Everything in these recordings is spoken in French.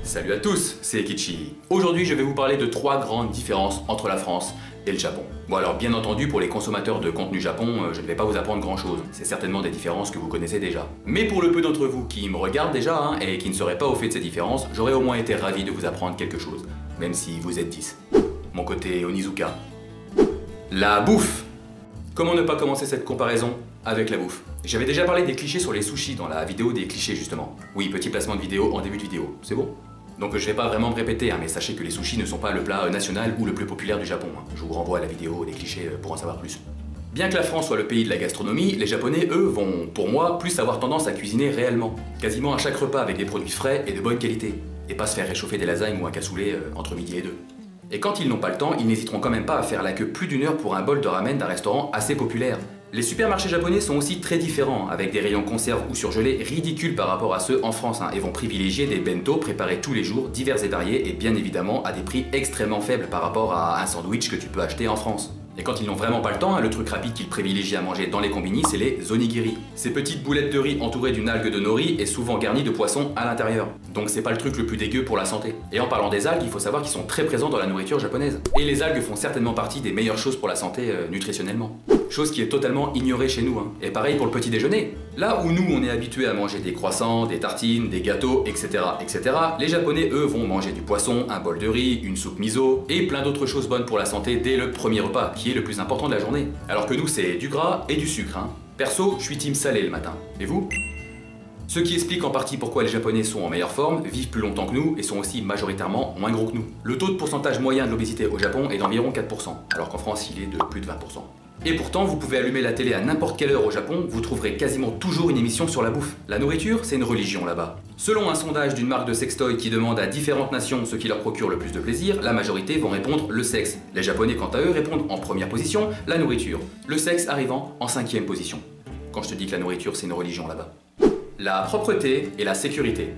Salut à tous, c'est Kichi. Aujourd'hui, je vais vous parler de 3 grandes différences entre la France et le Japon. Bon alors, bien entendu, pour les consommateurs de contenu Japon, je ne vais pas vous apprendre grand chose. C'est certainement des différences que vous connaissez déjà. Mais pour le peu d'entre vous qui me regardent déjà, et qui ne seraient pas au fait de ces différences, j'aurais au moins été ravi de vous apprendre quelque chose. Même si vous êtes 10. Mon côté Onizuka. La bouffe. Comment ne pas commencer cette comparaison avec la bouffe? J'avais déjà parlé des clichés sur les sushis dans la vidéo des clichés justement. Oui, petit placement de vidéo en début de vidéo, c'est bon? Donc je vais pas vraiment me répéter, mais sachez que les sushis ne sont pas le plat national ou le plus populaire du Japon. Je vous renvoie à la vidéo des clichés pour en savoir plus. Bien que la France soit le pays de la gastronomie, les Japonais, eux, vont, pour moi, plus avoir tendance à cuisiner réellement. Quasiment à chaque repas avec des produits frais et de bonne qualité. Et pas se faire réchauffer des lasagnes ou un cassoulet entre midi et 2. Et quand ils n'ont pas le temps, ils n'hésiteront quand même pas à faire la queue plus d'1 heure pour un bol de ramen d'un restaurant assez populaire. Les supermarchés japonais sont aussi très différents, avec des rayons conserves ou surgelés ridicules par rapport à ceux en France, et vont privilégier des bento préparés tous les jours, divers et variés, et bien évidemment à des prix extrêmement faibles par rapport à un sandwich que tu peux acheter en France. Et quand ils n'ont vraiment pas le temps, le truc rapide qu'ils privilégient à manger dans les combini, c'est les onigiri. Ces petites boulettes de riz entourées d'une algue de nori et souvent garnies de poisson à l'intérieur. Donc c'est pas le truc le plus dégueu pour la santé. Et en parlant des algues, il faut savoir qu'ils sont très présents dans la nourriture japonaise. Et les algues font certainement partie des meilleures choses pour la santé nutritionnellement. Chose qui est totalement ignorée chez nous. Et pareil pour le petit déjeuner. Là où nous on est habitués à manger des croissants, des tartines, des gâteaux, etc., les Japonais eux vont manger du poisson, un bol de riz, une soupe miso et plein d'autres choses bonnes pour la santé dès le premier repas, qui est le plus important de la journée. Alors que nous c'est du gras et du sucre. Perso, je suis team salé le matin. Et vous? Ce qui explique en partie pourquoi les Japonais sont en meilleure forme, vivent plus longtemps que nous et sont aussi majoritairement moins gros que nous. Le taux de pourcentage moyen de l'obésité au Japon est d'environ 4%, alors qu'en France il est de plus de 20%. Et pourtant, vous pouvez allumer la télé à n'importe quelle heure au Japon, vous trouverez quasiment toujours une émission sur la bouffe. La nourriture, c'est une religion là-bas. Selon un sondage d'une marque de sextoy qui demande à différentes nations ce qui leur procure le plus de plaisir, la majorité vont répondre le sexe. Les Japonais, quant à eux, répondent en première position la nourriture. Le sexe arrivant en 5e position. Quand je te dis que la nourriture, c'est une religion là-bas. La propreté et la sécurité.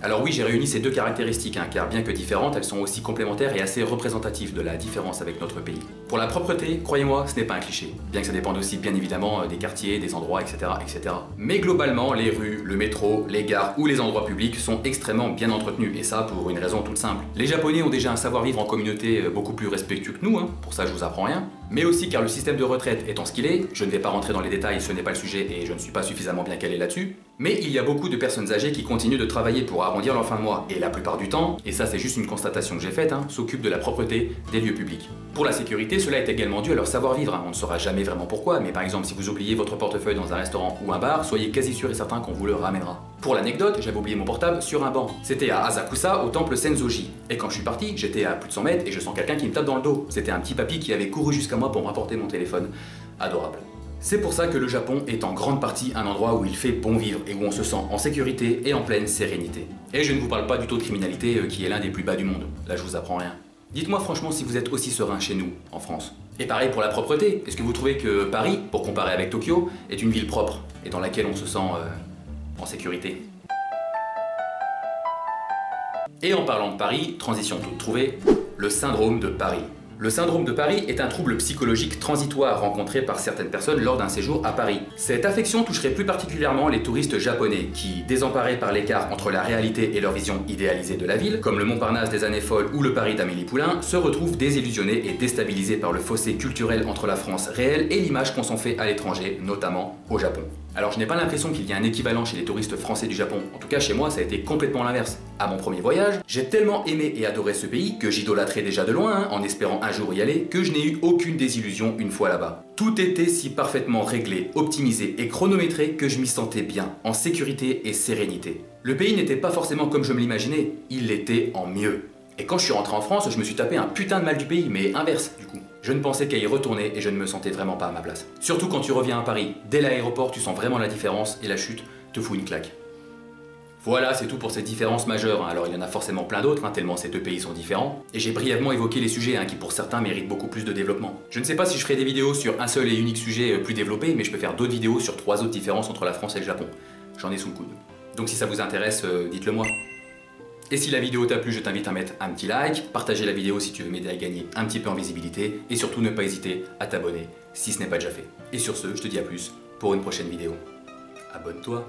Alors oui, j'ai réuni ces deux caractéristiques, car bien que différentes, elles sont aussi complémentaires et assez représentatives de la différence avec notre pays. Pour la propreté, croyez-moi, ce n'est pas un cliché, bien que ça dépende aussi bien évidemment des quartiers, des endroits, etc. Mais globalement, les rues, le métro, les gares ou les endroits publics sont extrêmement bien entretenus, et ça pour une raison toute simple. Les Japonais ont déjà un savoir-vivre en communauté beaucoup plus respectueux que nous, pour ça je vous apprends rien, mais aussi car le système de retraite étant ce qu'il est, je ne vais pas rentrer dans les détails, ce n'est pas le sujet et je ne suis pas suffisamment bien calé là-dessus, mais il y a beaucoup de personnes âgées qui continuent de travailler pour arrondir leur fin de mois, et la plupart du temps, et ça c'est juste une constatation que j'ai faite, s'occupent de la propreté des lieux publics. Pour la sécurité, cela est également dû à leur savoir-vivre, on ne saura jamais vraiment pourquoi, mais par exemple si vous oubliez votre portefeuille dans un restaurant ou un bar, soyez quasi sûr et certain qu'on vous le ramènera. Pour l'anecdote, j'avais oublié mon portable sur un banc. C'était à Asakusa, au temple Senzoji. Et quand je suis parti, j'étais à plus de 100 mètres et je sens quelqu'un qui me tape dans le dos. C'était un petit papy qui avait couru jusqu'à moi pour me rapporter mon téléphone. Adorable. C'est pour ça que le Japon est en grande partie un endroit où il fait bon vivre et où on se sent en sécurité et en pleine sérénité. Et je ne vous parle pas du taux de criminalité qui est l'un des plus bas du monde. Là je vous apprends rien. Dites-moi franchement si vous êtes aussi serein chez nous, en France. Et pareil pour la propreté, est-ce que vous trouvez que Paris, pour comparer avec Tokyo, est une ville propre et dans laquelle on se sent en sécurité? Et en parlant de Paris, transition toute trouvée, le syndrome de Paris. Le syndrome de Paris est un trouble psychologique transitoire rencontré par certaines personnes lors d'un séjour à Paris. Cette affection toucherait plus particulièrement les touristes japonais qui, désemparés par l'écart entre la réalité et leur vision idéalisée de la ville, comme le Montparnasse des années folles ou le Paris d'Amélie Poulain, se retrouvent désillusionnés et déstabilisés par le fossé culturel entre la France réelle et l'image qu'on s'en fait à l'étranger, notamment au Japon. Alors je n'ai pas l'impression qu'il y ait un équivalent chez les touristes français du Japon. En tout cas chez moi ça a été complètement l'inverse. À mon premier voyage, j'ai tellement aimé et adoré ce pays que j'idolâtrais déjà de loin, en espérant un jour y aller, que je n'ai eu aucune désillusion une fois là-bas. Tout était si parfaitement réglé, optimisé et chronométré que je m'y sentais bien, en sécurité et sérénité. Le pays n'était pas forcément comme je me l'imaginais, il l'était en mieux. Et quand je suis rentré en France, je me suis tapé un putain de mal du pays, mais inverse du coup. Je ne pensais qu'à y retourner et je ne me sentais vraiment pas à ma place. Surtout quand tu reviens à Paris. Dès l'aéroport, tu sens vraiment la différence et la chute te fout une claque. Voilà, c'est tout pour ces différences majeures. Alors il y en a forcément plein d'autres, tellement ces deux pays sont différents. Et j'ai brièvement évoqué les sujets qui pour certains méritent beaucoup plus de développement. Je ne sais pas si je ferai des vidéos sur un seul et unique sujet plus développé, mais je peux faire d'autres vidéos sur 3 autres différences entre la France et le Japon. J'en ai sous le coude. Donc si ça vous intéresse, dites-le moi. Et si la vidéo t'a plu, je t'invite à mettre un petit like, partager la vidéo si tu veux m'aider à gagner un petit peu en visibilité, et surtout ne pas hésiter à t'abonner si ce n'est pas déjà fait. Et sur ce, je te dis à plus pour une prochaine vidéo. Abonne-toi.